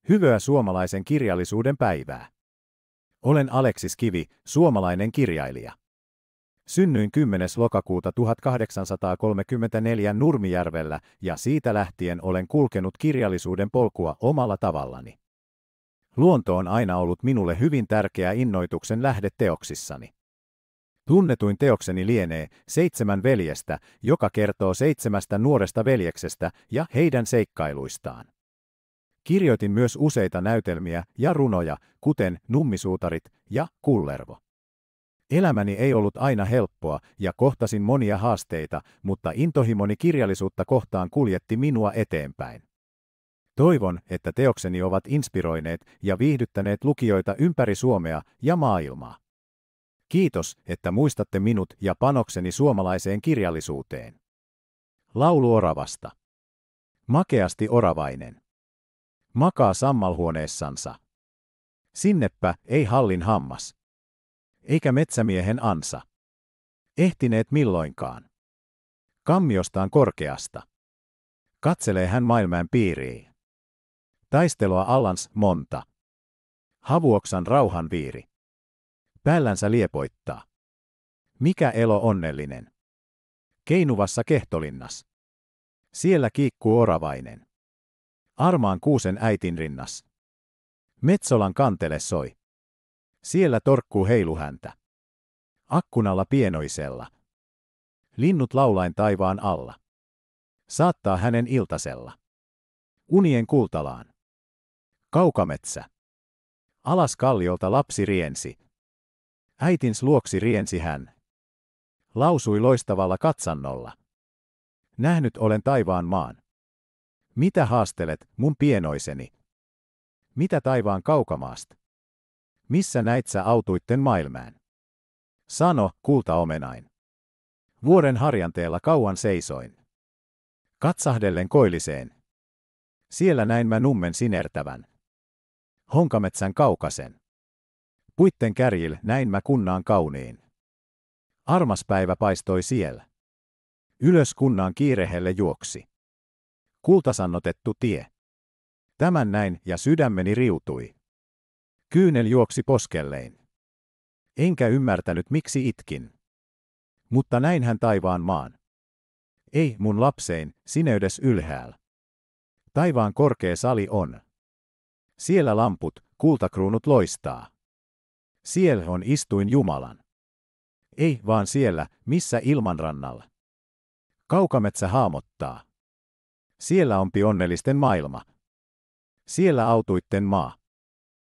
Hyvää suomalaisen kirjallisuuden päivää. Olen Aleksis Kivi, suomalainen kirjailija. Synnyin 10. lokakuuta 1834 Nurmijärvellä ja siitä lähtien olen kulkenut kirjallisuuden polkua omalla tavallani. Luonto on aina ollut minulle hyvin tärkeä innoituksen lähde teoksissani. Tunnetuin teokseni lienee 7 veljestä, joka kertoo 7 nuoresta veljeksestä ja heidän seikkailuistaan. Kirjoitin myös useita näytelmiä ja runoja, kuten Nummisuutarit ja Kullervo. Elämäni ei ollut aina helppoa ja kohtasin monia haasteita, mutta intohimoni kirjallisuutta kohtaan kuljetti minua eteenpäin. Toivon, että teokseni ovat inspiroineet ja viihdyttäneet lukijoita ympäri Suomea ja maailmaa. Kiitos, että muistatte minut ja panokseni suomalaiseen kirjallisuuteen. Laulu oravasta. Makeasti oravainen makaa sammalhuoneessansa. Sinnepä ei hallin hammas, eikä metsämiehen ansa ehtineet milloinkaan. Kammiostaan korkeasta katselee hän maailman piiriin. Taistelua allans monta. Havuoksan rauhan viiri päällänsä liepoittaa. Mikä elo onnellinen. Keinuvassa kehtolinnas. Siellä kiikkuu oravainen. Armaan kuusen äitin rinnas. Metsolan kantele soi. Siellä torkkuu heiluhäntä. Akkunalla pienoisella. Linnut laulain taivaan alla. Saattaa hänen iltasella. Unien kultalaan. Kaukametsä. Alas kalliolta lapsi riensi. Äitins luoksi riensi hän. Lausui loistavalla katsannolla. Nähnyt olen taivaan maan. Mitä haastelet, mun pienoiseni? Mitä taivaan kaukamaast? Missä näit sä autuitten maailmään? Sano, kultaomenain. Vuoren harjanteella kauan seisoin. Katsahdellen koilliseen. Siellä näin mä nummen sinertävän. Honkametsän kaukasen. Puitten kärjil näin mä kunnaan kauniin. Armas päivä paistoi siellä. Ylös kunnaan kiirehelle juoksi. Kultasannotettu tie. Tämän näin ja sydämeni riutui. Kyynel juoksi poskellein. Enkä ymmärtänyt miksi itkin. Mutta näinhän taivaan maan. Ei mun lapsein, sineydes ylhäällä. Taivaan korkea sali on. Siellä lamput, kultakruunut loistaa. Siellä on istuin Jumalan. Ei vaan siellä, missä ilmanrannalla. Kaukametsä haamottaa. Siellä on onnellisten maailma. Siellä autuitten maa.